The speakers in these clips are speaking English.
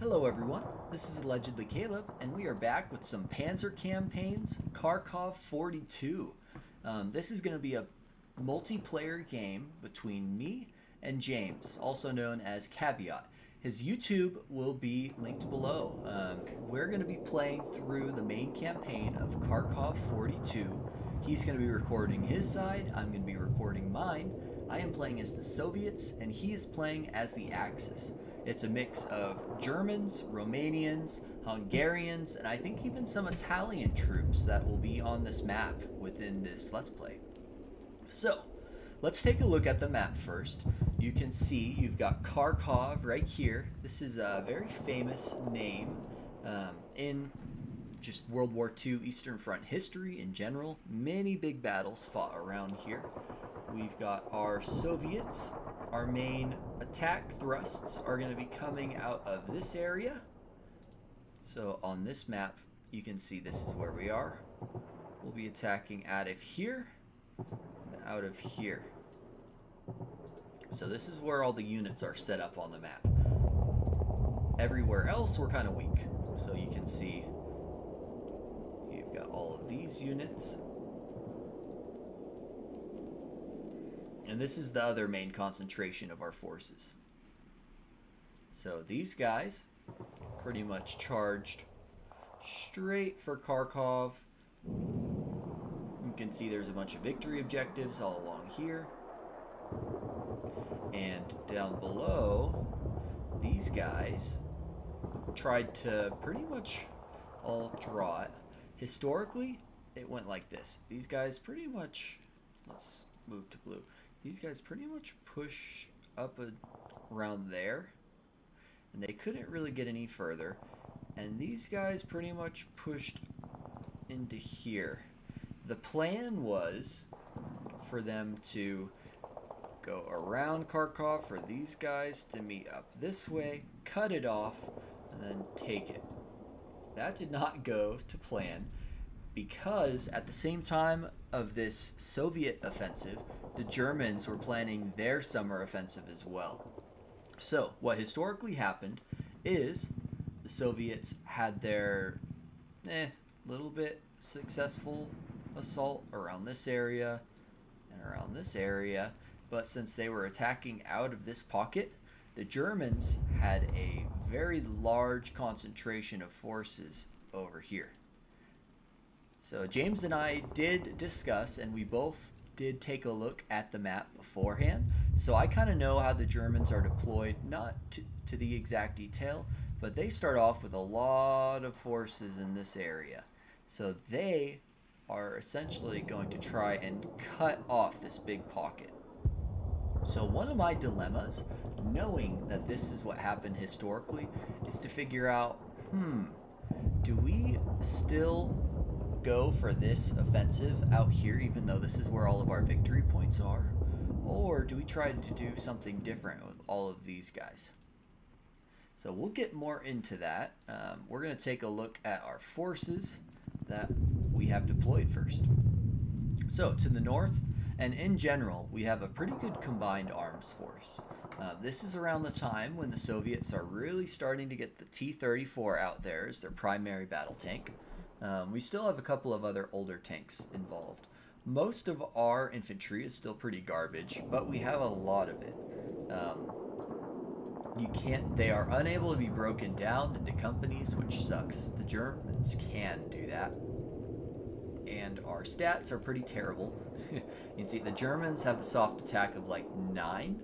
Hello everyone, this is Allegedly Caleb, and we are back with some Panzer campaigns, Kharkov 42. This is going to be a multiplayer game between me and James, also known as Caveat. His YouTube will be linked below. We're going to be playing through the main campaign of Kharkov 42. He's going to be recording his side, I'm going to be recording mine. I am playing as the Soviets, and he is playing as the Axis. It's a mix of Germans, Romanians, Hungarians, and I think even some Italian troops that will be on this map within this Let's Play. So, let's take a look at the map first. You can see you've got Kharkov right here. This is a very famous name in just World War II Eastern Front history in general. Many big battles fought around here. We've got our Soviets. Our main attack thrusts are going to be coming out of this area. So on this map, you can see this is where we are. We'll be attacking out of here and out of here. So this is where all the units are set up on the map. Everywhere else, we're kind of weak. So you can see you've got all of these units. And this is the other main concentration of our forces. So these guys pretty much charged straight for Kharkov. You can see there's a bunch of victory objectives all along here. And down below, these guys tried to pretty much all draw it. Historically, it went like this. These guys pretty much, let's move to blue. These guys pretty much push up around there, and they couldn't really get any further. And these guys pretty much pushed into here. The plan was for them to go around Kharkov, for these guys to meet up this way, cut it off, and then take it. That did not go to plan, because at the same time of this Soviet offensive, the Germans were planning their summer offensive as well. So what historically happened is the Soviets had their little bit successful assault around this area and around this area, but since they were attacking out of this pocket, the Germans had a very large concentration of forces over here. So James and I did discuss, and we both did take a look at the map beforehand. So I kind of know how the Germans are deployed, not to the exact detail, but they start off with a lot of forces in this area. So they are essentially going to try and cut off this big pocket. So one of my dilemmas, knowing that this is what happened historically, is to figure out, do we still go for this offensive out here, even though this is where all of our victory points are? Or do we try to do something different with all of these guys? So we'll get more into that. We're going to take a look at our forces that we have deployed first. So to the north, and in general, we have a pretty good combined arms force. This is around the time when the Soviets are really starting to get the T-34 out there as their primary battle tank. We still have a couple of other older tanks involved. Most of our infantry is still pretty garbage, but we have a lot of it. They are unable to be broken down into companies, which sucks. The Germans can do that. And our stats are pretty terrible. You can see the Germans have a soft attack of like 9,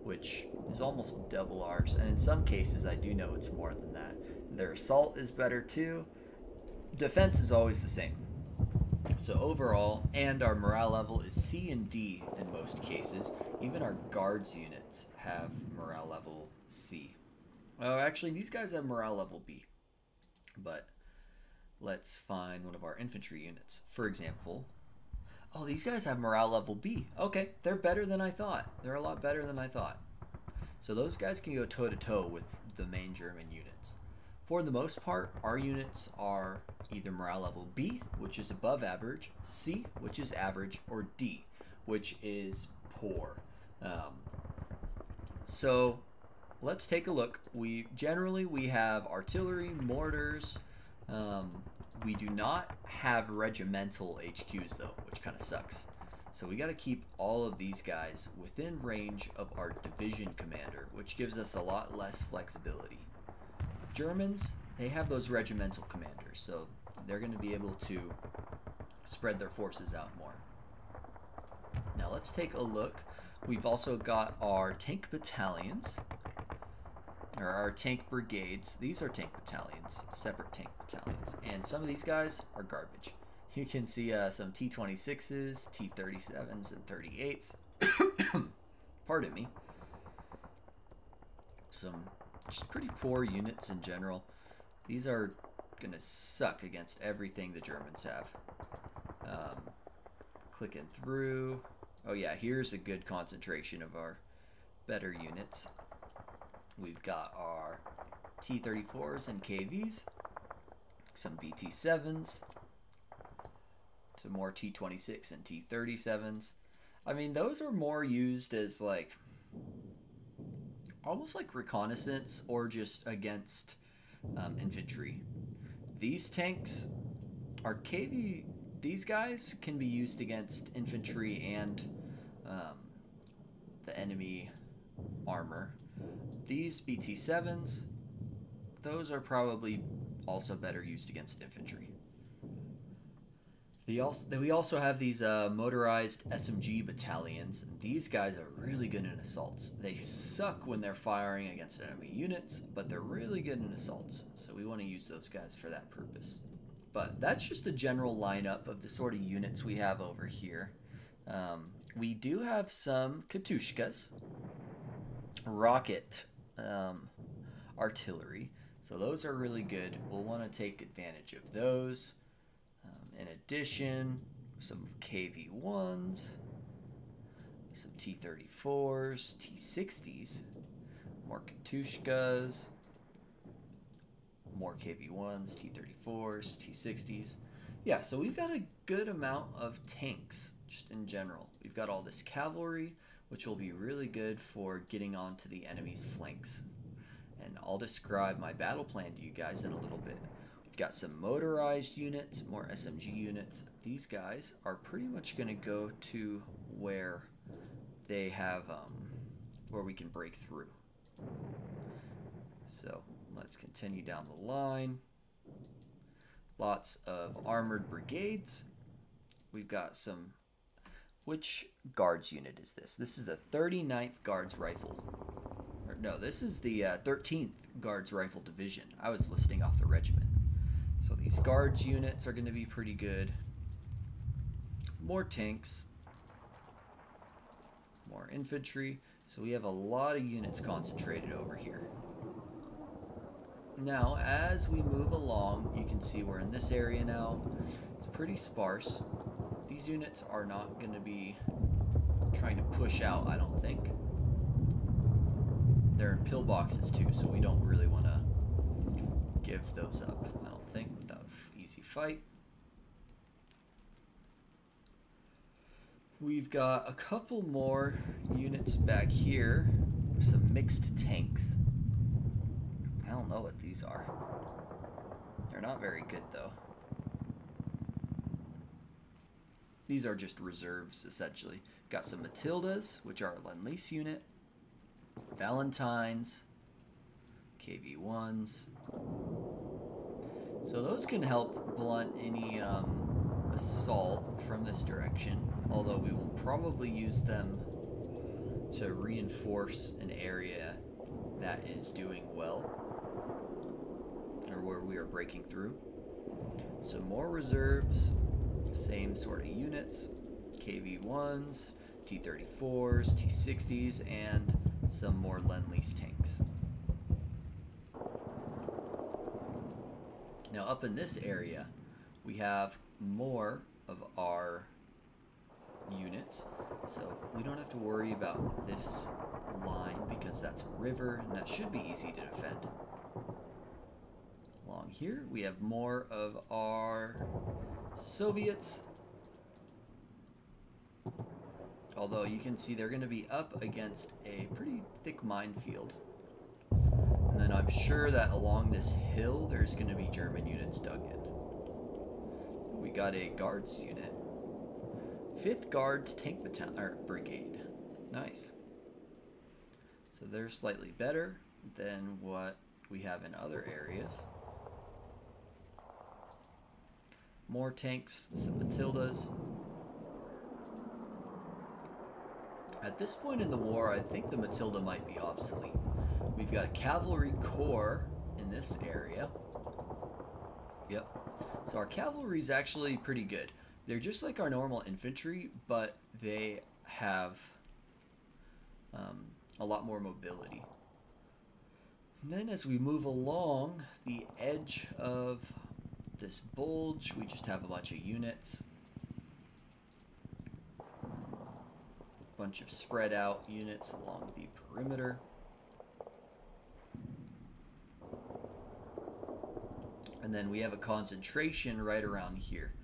which is almost double ours. And in some cases, I do know it's more than that. Their assault is better too. Defense is always the same. So overall, and our morale level is C and D in most cases. Even our guards units have morale level C. Oh, actually, these guys have morale level B. But let's find one of our infantry units. For example, oh, these guys have morale level B. Okay, they're better than I thought. They're a lot better than I thought. So those guys can go toe-to-toe with the main German units. For the most part, our units are either morale level B, which is above average, C, which is average, or D, which is poor. So let's take a look. We have artillery, mortars. We do not have regimental HQs though, which kind of sucks. So we got to keep all of these guys within range of our division commander, which gives us a lot less flexibility. Germans, they have those regimental commanders, so they're going to be able to spread their forces out more. Now let's take a look. We've also got our tank battalions, or our tank brigades. These are tank battalions, separate tank battalions, and some of these guys are garbage. You can see some T-26s, T-37s, and 38s. Pardon me. Some just pretty poor units in general. These are going to suck against everything the Germans have. Clicking through. Oh yeah, here's a good concentration of our better units. We've got our T-34s and KVs, some BT-7s, some more T-26 and T-37s. I mean, those are more used as like, almost like reconnaissance or just against infantry. These tanks are KV. These guys can be used against infantry and the enemy armor. These BT-7s, those are probably also better used against infantry. We also have these motorized SMG battalions. These guys are really good in assaults. They suck when they're firing against enemy units, but they're really good in assaults. So we want to use those guys for that purpose. But that's just a general lineup of the sort of units we have over here. We do have some Katushkas, rocket artillery. So those are really good. We'll want to take advantage of those. In addition, some KV-1s, some T-34s, T-60s, more Katushkas, more KV-1s, T-34s, T-60s. Yeah, so we've got a good amount of tanks just in general. We've got all this cavalry, which will be really good for getting onto the enemy's flanks. And I'll describe my battle plan to you guys in a little bit. We've got some motorized units, more SMG units. These guys are pretty much going to go to where they have, where we can break through. So let's continue down the line. Lots of armored brigades. We've got some. Which guards unit is this? This is the 39th Guards Rifle. Or, no, this is the 13th Guards Rifle Division. I was listing off the regiment. So these guards units are going to be pretty good. More tanks. More infantry. So we have a lot of units concentrated over here. Now, as we move along, you can see we're in this area now. It's pretty sparse. These units are not going to be trying to push out, I don't think. They're in pillboxes too, so we don't really want to give those up, I don't think, without an easy fight. We've got a couple more units back here. Some mixed tanks. I don't know what these are. They're not very good though. These are just reserves essentially. Got some Matildas, which are a Lend-Lease unit. Valentines. KV-1s. So those can help blunt any assault from this direction. Although we will probably use them to reinforce an area that is doing well. Or where we are breaking through. Some more reserves. Same sort of units. KV-1s, T-34s, T-60s, and some more Lend-Lease tanks. Now up in this area, we have more of our units, so we don't have to worry about this line because that's a river and that should be easy to defend. Along here we have more of our Soviets, although you can see they're going to be up against a pretty thick minefield. And then I'm sure that along this hill there's going to be German units dug in. We got a guards unit. 5th Guards Tank Battalion, or Brigade. Nice. So they're slightly better than what we have in other areas. More tanks, some Matildas. At this point in the war, I think the Matilda might be obsolete. We've got a cavalry corps in this area. Yep. So our cavalry is actually pretty good. They're just like our normal infantry, but they have a lot more mobility. And then as we move along the edge of this bulge, we just have a bunch of units. A bunch of spread out units along the perimeter. And then we have a concentration right around here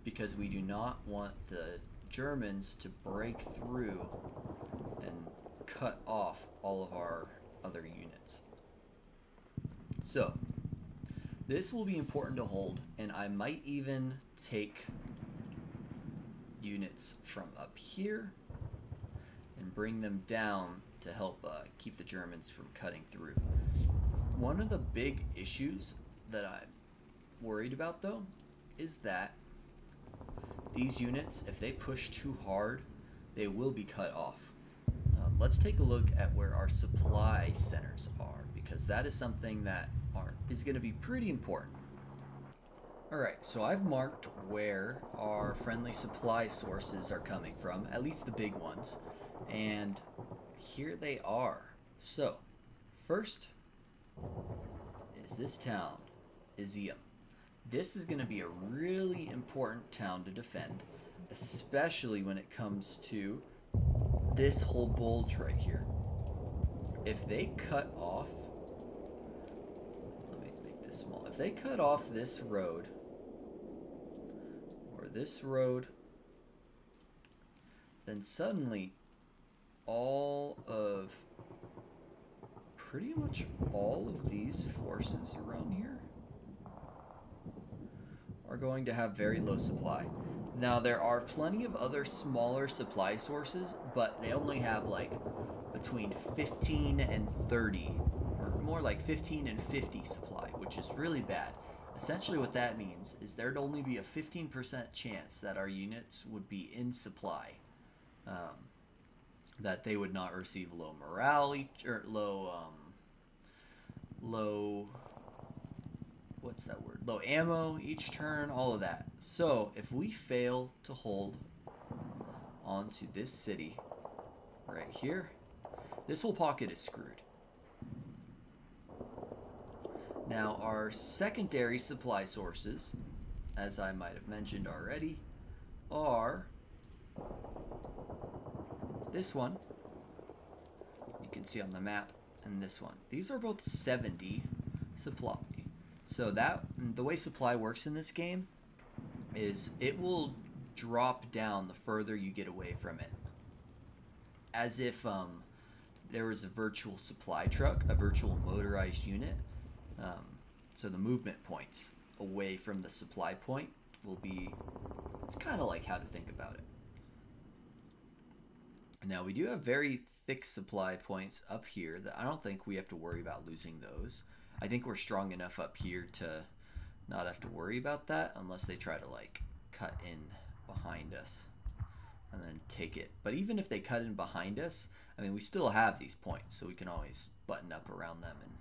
because we do not want the Germans to break through and cut off all of our other units. So this will be important to hold, and I might even take units from up here and bring them down to help keep the Germans from cutting through. One of the big issues that I'm worried about, though, is that these units, if they push too hard, they will be cut off. Let's take a look at where our supply centers are, because that is something that is going to be pretty important. Alright, so I've marked where our friendly supply sources are coming from, at least the big ones, and here they are. So, first is this town, Izium. This is going to be a really important town to defend, especially when it comes to this whole bulge right here. If they cut off, let me make this small. If they cut off this road, or this road, then suddenly pretty much all of these forces around here are going to have very low supply. Now, there are plenty of other smaller supply sources, but they only have like between 15 and 30, or more like 15 and 50 supply, which is really bad. Essentially what that means is there'd only be a 15% chance that our units would be in supply, that they would not receive low morale, or low ammo each turn, all of that. So if we fail to hold onto this city right here, this whole pocket is screwed. Now our secondary supply sources, as I might have mentioned already, are this one, you can see on the map, and this one. These are both 70 supply. So that, the way supply works in this game is it will drop down the further you get away from it, as if there was a virtual supply truck, a virtual motorized unit. So the movement points away from the supply point will be, it's kind of like how to think about it. Now we do have very thick supply points up here that I don't think we have to worry about losing those. I think we're strong enough up here to not have to worry about that unless they try to like cut in behind us and then take it. But even if they cut in behind us, I mean, we still have these points, so we can always button up around them, and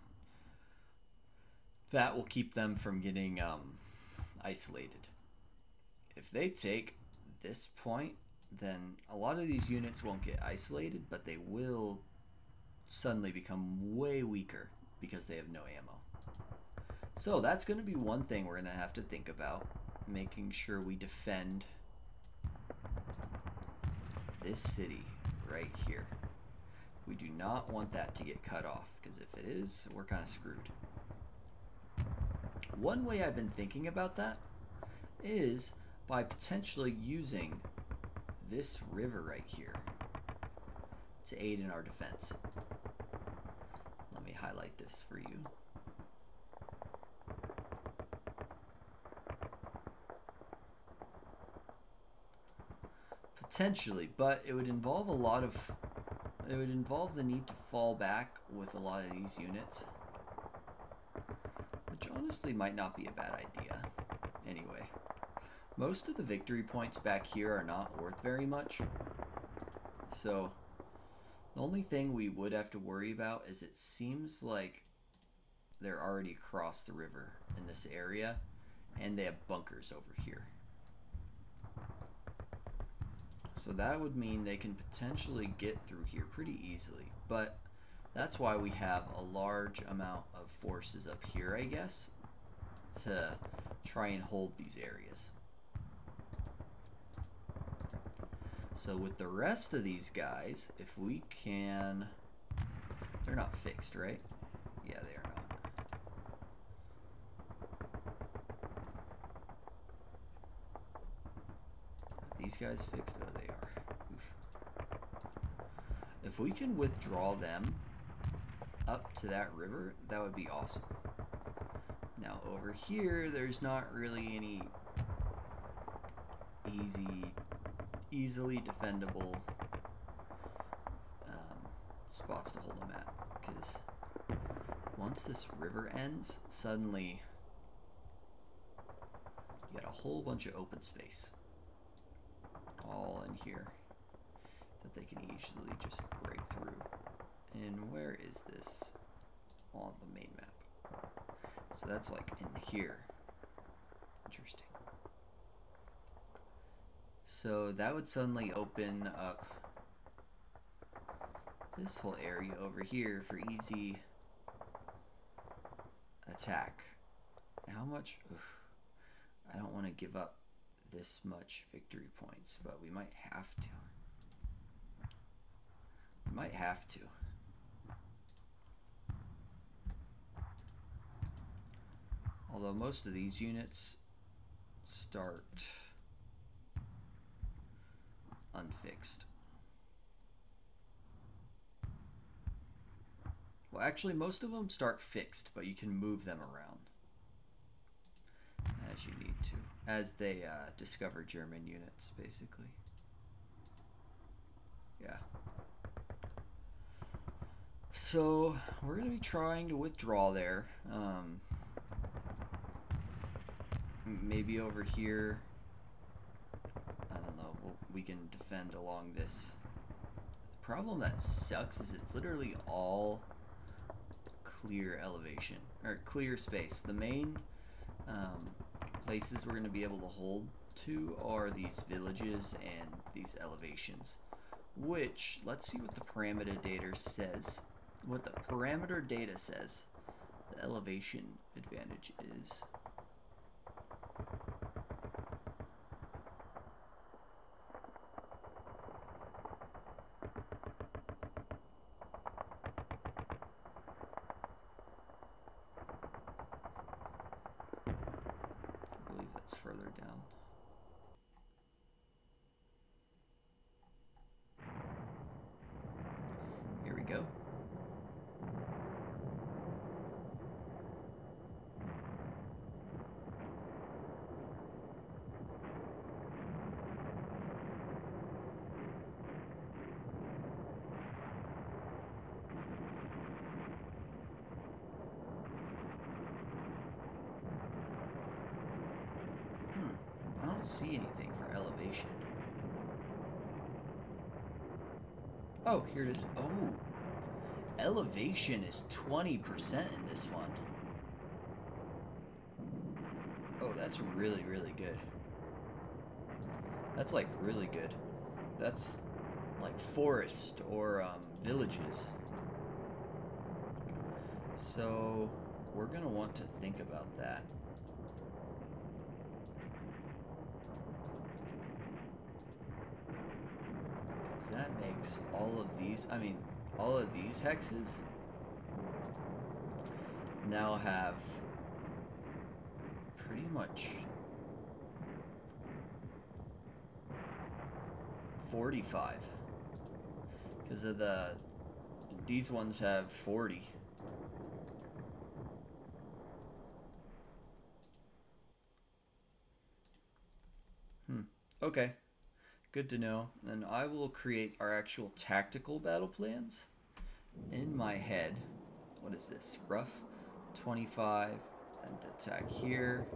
that will keep them from getting isolated. If they take this point, then a lot of these units won't get isolated, but they will suddenly become way weaker because they have no ammo. So that's going to be one thing we're going to have to think about, making sure we defend this city right here. We do not want that to get cut off, because if it is, we're kind of screwed. One way I've been thinking about that is by potentially using this river right here to aid in our defense. Let me highlight this for you. Potentially, but it would involve a lot of... It would involve the need to fall back with a lot of these units. Which honestly might not be a bad idea. Anyway. Most of the victory points back here are not worth very much. So, the only thing we would have to worry about is it seems like they're already across the river in this area. And they have bunkers over here. So that would mean they can potentially get through here pretty easily. But that's why we have a large amount of forces up here, I guess, to try and hold these areas. So with the rest of these guys, if we can... They're not fixed, right? Yeah, they are not. Are these guys fixed? Oh, they are. Oof. If we can withdraw them up to that river, that would be awesome. Now over here, there's not really any easily defendable spots to hold them at, because once this river ends, suddenly you got a whole bunch of open space all in here that they can easily just break through. And where is this on the main map? So that's like in here. Interesting. So that would suddenly open up this whole area over here for easy attack. How much? Oof, I don't want to give up this much victory points, but we might have to. We might have to. Although most of these units start unfixed. Well, actually, most of them start fixed, but you can move them around as you need to, as they discover German units, basically. Yeah. So we're going to be trying to withdraw there. Maybe over here, I don't know, we can defend along this. The problem that sucks is it's literally all clear elevation, or clear space. The main places we're going to be able to hold to are these villages and these elevations, which, let's see what the parameter data says. What the parameter data says the elevation advantage is. Further down. Here we go. I don't see anything for elevation. Oh, here it is. Oh, elevation is 20% in this one. Oh, that's really, really good. That's like really good. That's like forest or villages. So we're gonna want to think about that. That makes all of these, I mean, all of these hexes now have pretty much 45 because of these ones have 40. Okay, good to know. Then I will create our actual tactical battle plans in my head. What is this? Rough 25, then to attack here.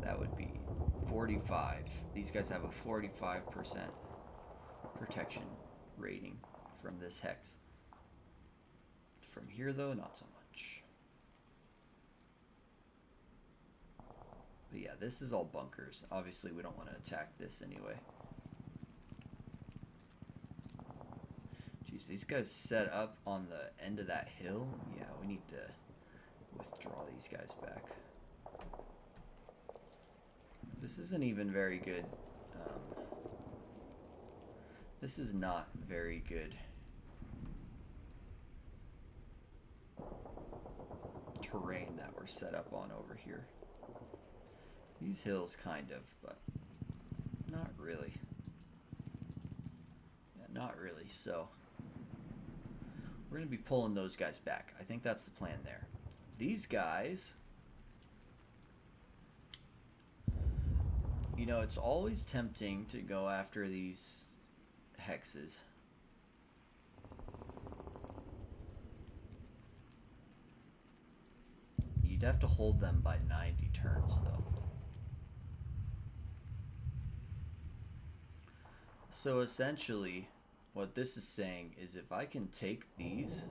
That would be 45. These guys have a 45% protection rating from this hex. From here, though, not so much. But yeah, this is all bunkers. Obviously, we don't want to attack this anyway. Jeez, these guys set up on the end of that hill. Yeah, we need to withdraw these guys back. This isn't even very good. This is not very good terrain that we're set up on over here. These hills kind of, but not really. Yeah, not really. So we're going to be pulling those guys back. I think that's the plan there. These guys, you know, it's always tempting to go after these hexes. You'd have to hold them by 90 turns, though. So essentially, what this is saying is if I can take these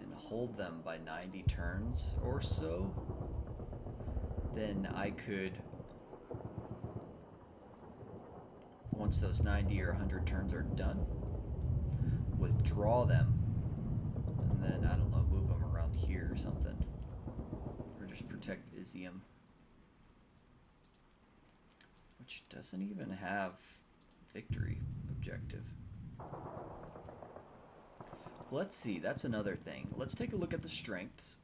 and hold them by 90 turns or so, then I could, once those 90 or 100 turns are done, withdraw them, and then, I don't know, move them around here or something. Or just protect Izium, which doesn't even have victory objective. Let's see, that's another thing. Let's take a look at the strengths.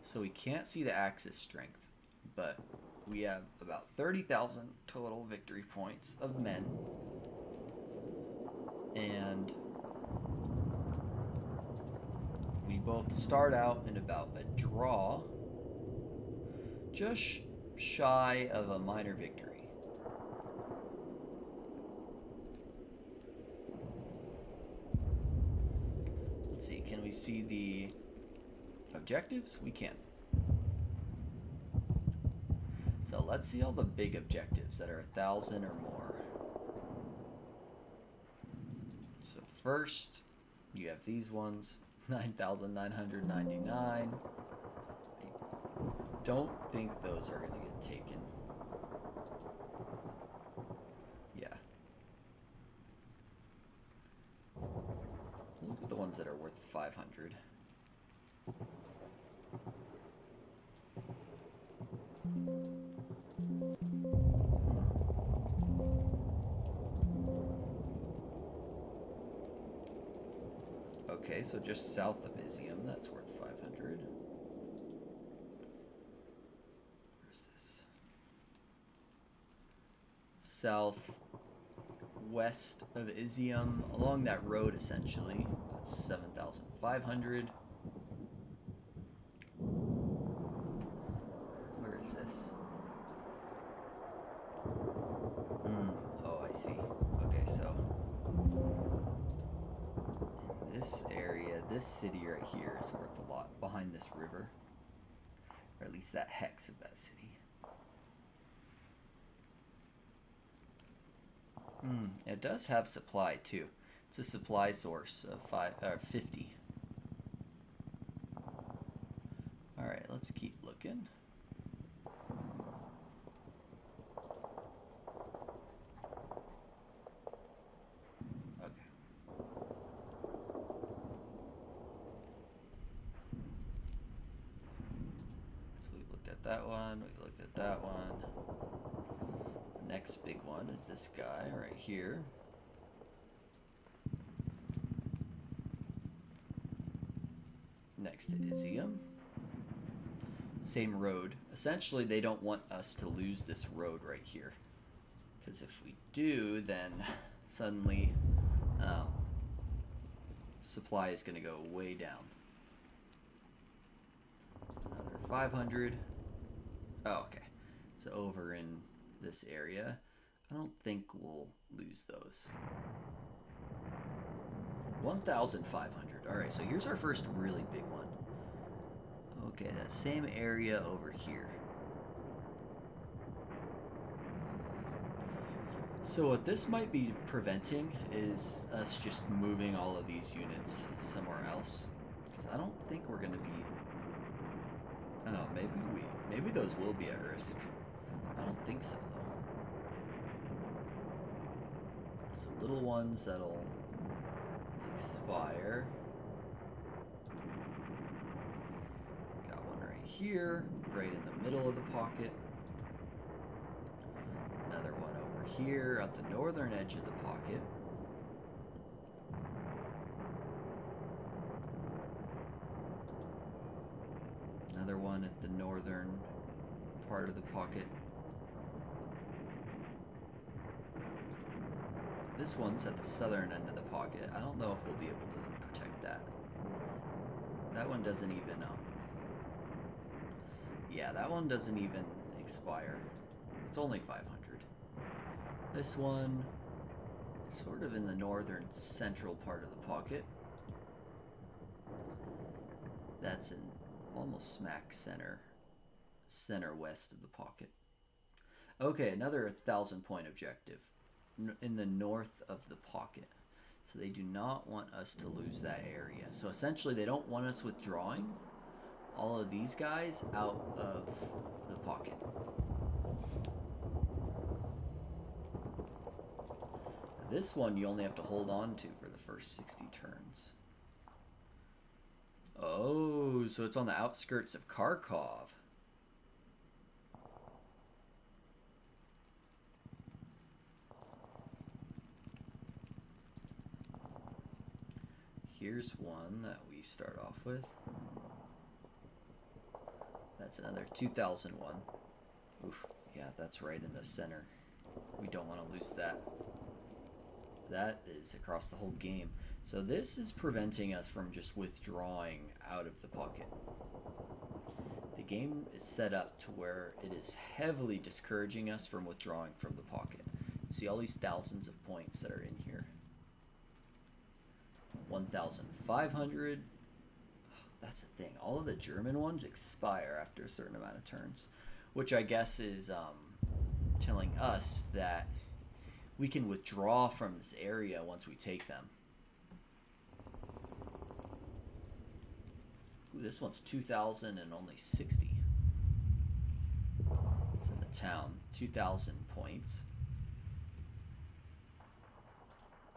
So we can't see the Axis strength, but we have about 30,000 total victory points of men. And we both start out in about a draw, just shy of a minor victory. Let's see, can we see the objectives? We can. So let's see all the big objectives that are 1,000 or more. So first, you have these ones, 9,999. I don't think those are going to get taken. Yeah. Look at the ones that are worth 500. Okay, so just south of Izium, that's worth 500. Where's this? Southwest of Izium, along that road essentially. That's 7,500. Where is this? Oh, I see. Okay, so this area, this city right here is worth a lot behind this river. Or at least that hex of that city. It does have supply too. It's a supply source of 50. Alright, let's keep looking. That one, we looked at that one. The next big one is this guy right here. Next to Izium. Same road. Essentially, they don't want us to lose this road right here. Because if we do, then suddenly supply is going to go way down. Another 500. Oh, okay. So over in this area, I don't think we'll lose those. 1,500. All right, so here's our first really big one. Okay, that same area over here. So what this might be preventing is us just moving all of these units somewhere else. Because I don't think we're going to be... I don't know, maybe those will be at risk. I don't think so, though. Some little ones that'll expire. Got one right here, right in the middle of the pocket. Another one over here at the northern edge of the pocket. Another one at the northern part of the pocket. This one's at the southern end of the pocket. I don't know if we'll be able to protect that. That one doesn't even, yeah, that one doesn't even expire. It's only 500. This one is sort of in the northern central part of the pocket. That's in almost smack center west of the pocket. Okay, another 1,000 point objective in the north of the pocket. So they do not want us to lose that area. So essentially they don't want us withdrawing all of these guys out of the pocket. This one you only have to hold on to for the first 60 turns. Oh, so it's on the outskirts of Kharkov. Here's one that we start off with. That's another 2001. Oof, yeah, that's right in the center. We don't want to lose that. That is across the whole game. So this is preventing us from just withdrawing out of the pocket. The game is set up to where it is heavily discouraging us from withdrawing from the pocket. You see all these thousands of points that are in here. 1,500. That's the thing. All of the German ones expire after a certain amount of turns, which I guess is telling us that we can withdraw from this area once we take them. Ooh, this one's 2,000 and only 60. It's in the town. 2,000 points.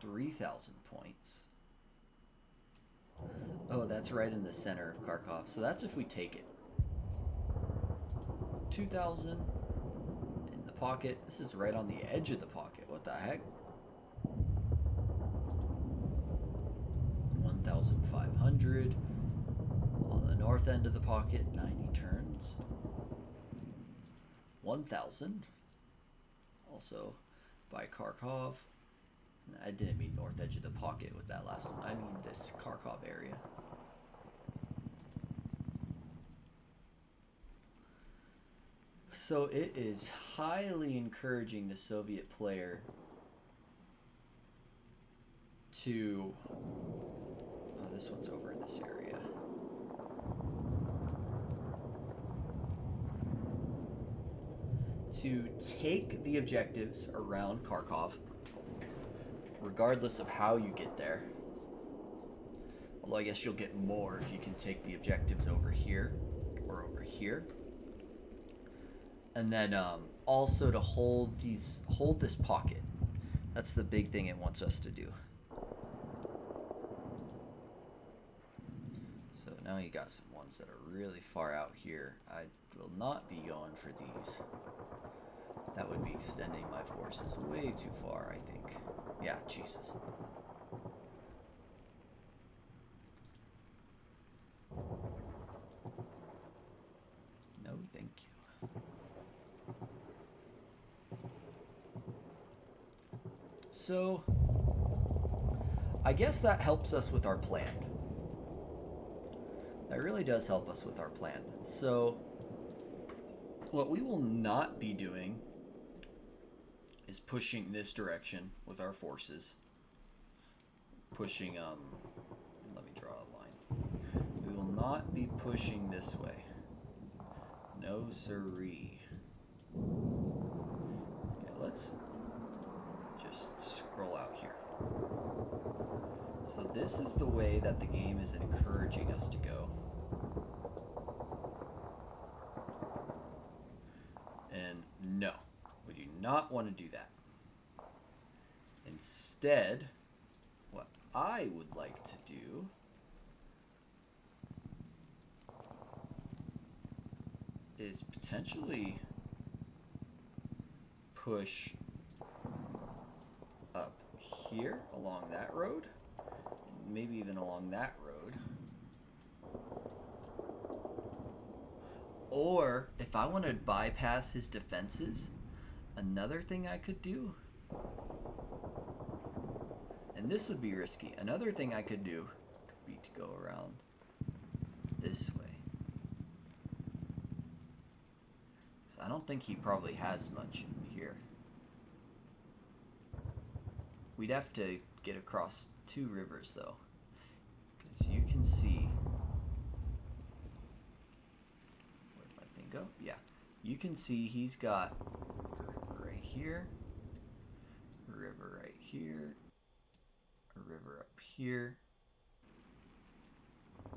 3,000 points. Oh, that's right in the center of Kharkov. So that's if we take it. 2,000 in the pocket. This is right on the edge of the pocket. What the heck? 1,500 on the north end of the pocket. 90 turns. 1,000. Also by Kharkov. I didn't mean north edge of the pocket with that last one. I mean this Kharkov area. So it is highly encouraging the Soviet player to... Oh, this one's over in this area. To take the objectives around Kharkov, regardless of how you get there. Although I guess you'll get more if you can take the objectives over here or over here. And then also to hold this pocket. That's the big thing it wants us to do. So now you got some ones that are really far out here. I will not be going for these. That would be extending my forces way too far, I think. Yeah, Jesus. No, thank you. So, I guess that helps us with our plan. That really does help us with our plan. So, What we will not be doing is pushing this direction with our forces. Pushing, let me draw a line. We will not be pushing this way. No siree. Yeah, let's just scroll out here. So this is the way that the game is encouraging us to go. And no, we do not want to do that. Instead, what I would like to do is potentially push up here along that road, and maybe even along that road. Or if I want to bypass his defenses, another thing I could do, and this would be risky, another thing I could do could be to go around this way. So I don't think he probably has much here. We'd have to get across 2 rivers though, because you can see, where did my thing go? Yeah, you can see he's got a river right here, a river right here, a river up here, a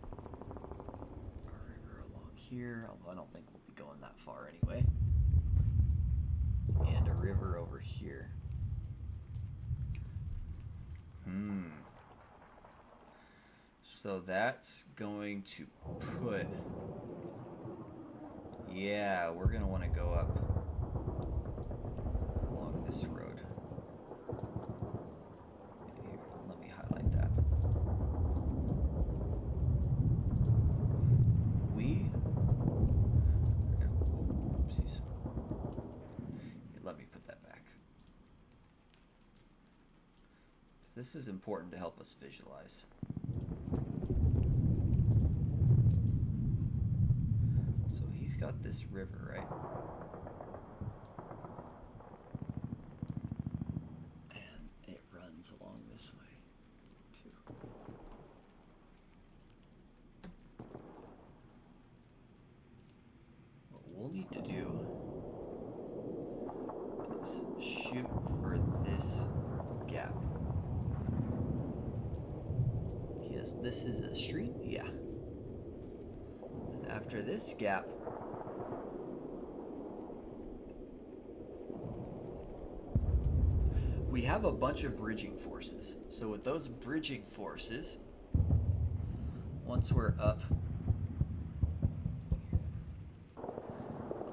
river along here, although I don't think we'll be going that far anyway, and a river over here. So that's going to put, yeah, we're going to want to go up along this road. Here, let me highlight that. Oopsies. Let me put that back. This is important to help us visualize. So he's got this river, right? And it runs along this way, too. What we'll need to do is shoot for this gap. This is a stream? Yeah. And after this gap, we have a bunch of bridging forces. So with those bridging forces, once we're up,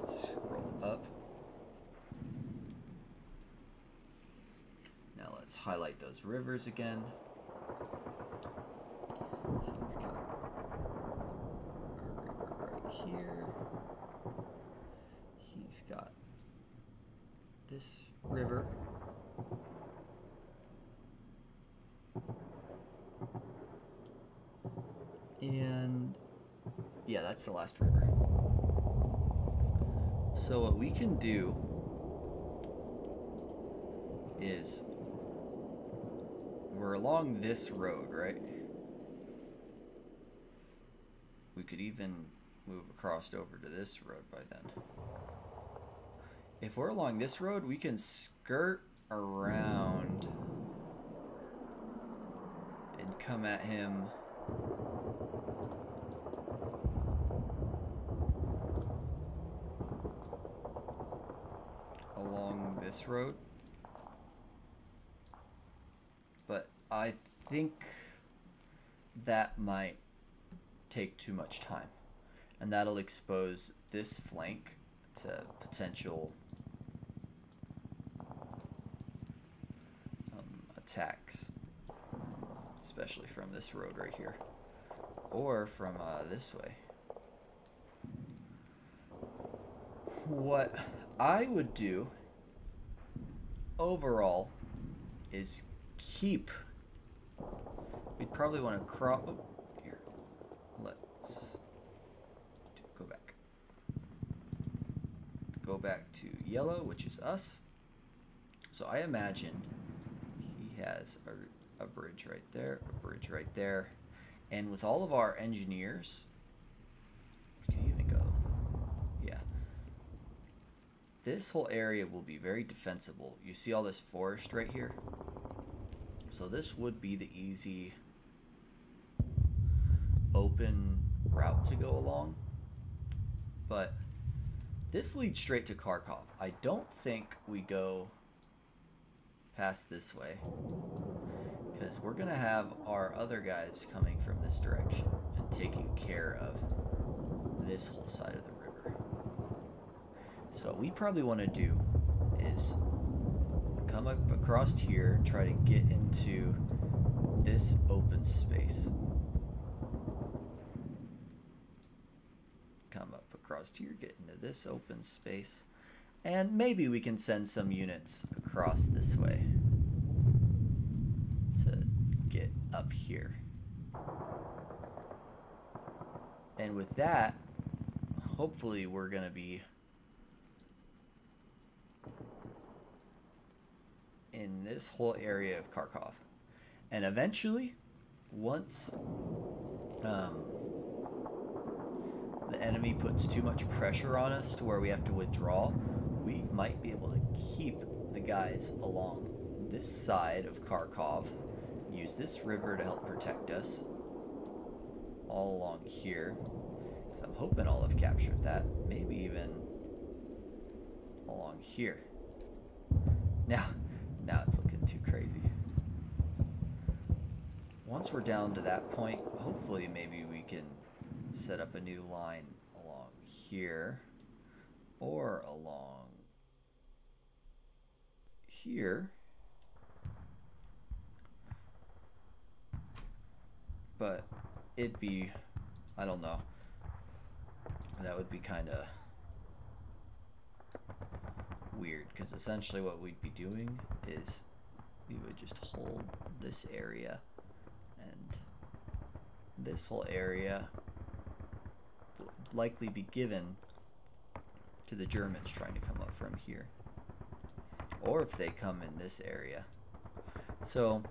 let's scroll up. Now let's highlight those rivers again. He's got a river right here. He's got this river. And yeah, that's the last river. So what we can do is, we're along this road, right? We could even move across over to this road by then. If we're along this road, we can skirt around and come at him along this road. But I think that might take too much time, and that'll expose this flank to potential attacks, especially from this road right here, or from this way. What I would do overall is keep, we'd probably want to crop, oh, here, let's go back. go back to yellow, which is us. So I imagine he has a bridge right there, a bridge right there. And with all of our engineers, we can even go, yeah. This whole area will be very defensible. You see all this forest right here? So this would be the easy open route to go along. But this leads straight to Kharkov. I don't think we go past this way, because we're gonna have our other guys coming from this direction and taking care of this whole side of the river. So what we probably want to do is come up across here and try to get into this open space. Come up across here, get into this open space, and maybe we can send some units across this way to get up here. And with that, hopefully we're going to be in this whole area of Kharkov. And eventually, once the enemy puts too much pressure on us to where we have to withdraw, we might be able to keep the guys along this side of Kharkov, use this river to help protect us all along here. So I'm hoping I'll have captured that, maybe even along here. Now it's looking too crazy. Once we're down to that point, hopefully maybe we can set up a new line along here or along here. But it'd be, I don't know, that would be kind of weird, because essentially what we'd be doing is we would just hold this area, and this whole area would likely be given to the Germans trying to come up from here, or if they come in this area. So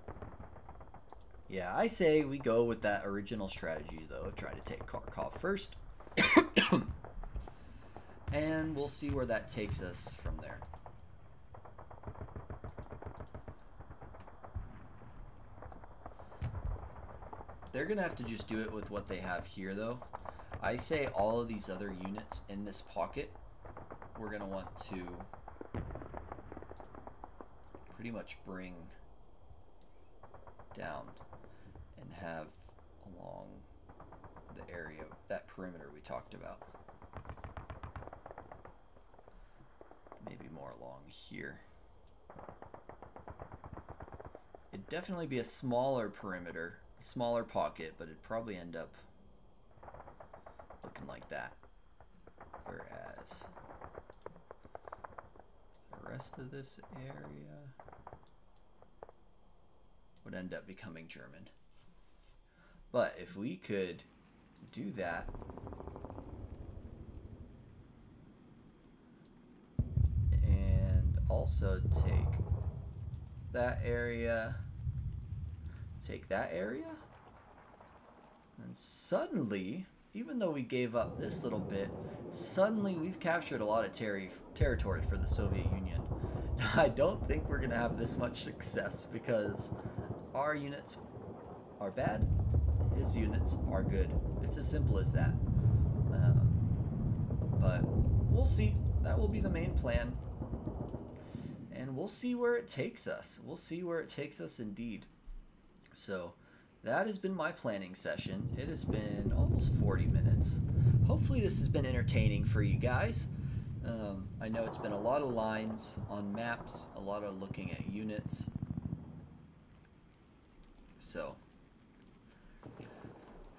yeah, I say we go with that original strategy though of trying to take Kharkov first. And we'll see where that takes us from there. They're gonna have to just do it with what they have here though. I say all of these other units in this pocket, we're gonna want to pretty much bring down and have along the area, that perimeter we talked about. Maybe more along here. It'd definitely be a smaller perimeter, a smaller pocket, but it'd probably end up looking like that. Whereas the rest of this area would end up becoming German. But if we could do that, and also take that area, take that area, and suddenly, even though we gave up this little bit, suddenly we've captured a lot of territory for the Soviet Union. I don't think we're going to have this much success because our units are bad, his units are good. It's as simple as that. But we'll see. That will be the main plan. And we'll see where it takes us. We'll see where it takes us indeed. So that has been my planning session. It has been almost 40 minutes. Hopefully this has been entertaining for you guys. I know it's been a lot of lines on maps, a lot of looking at units. So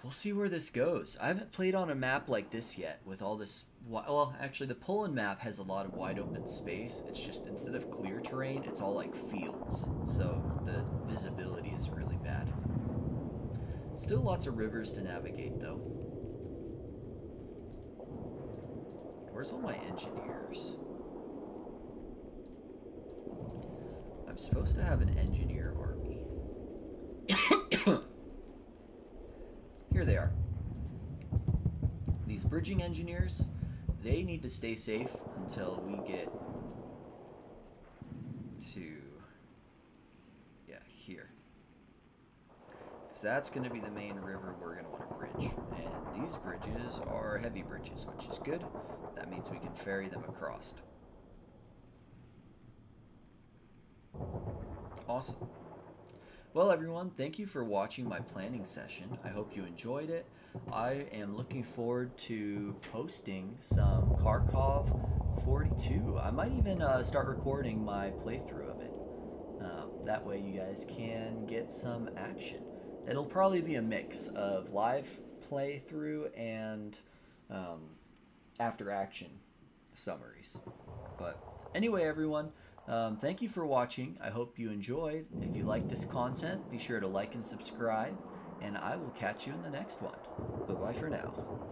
we'll see where this goes. I haven't played on a map like this yet with all this. Well, actually the Poland map has a lot of wide open space. It's just instead of clear terrain, it's all like fields. So the visibility is really bad. Still lots of rivers to navigate though. Where's all my engineers? I'm supposed to have an engineer army. Here they are. These bridging engineers, they need to stay safe until we get to, yeah, here. Because that's going to be the main river we're going to want to bridge. And these bridges are heavy bridges, which is good. That means we can ferry them across. Awesome. Well, everyone, thank you for watching my planning session. I hope you enjoyed it. I am looking forward to posting some Kharkov 42. I might even start recording my playthrough of it. That way you guys can get some action. It'll probably be a mix of live playthrough and after action summaries. But anyway, everyone, thank you for watching. I hope you enjoyed. If you like this content, be sure to like and subscribe, and I will catch you in the next one. Bye-bye for now.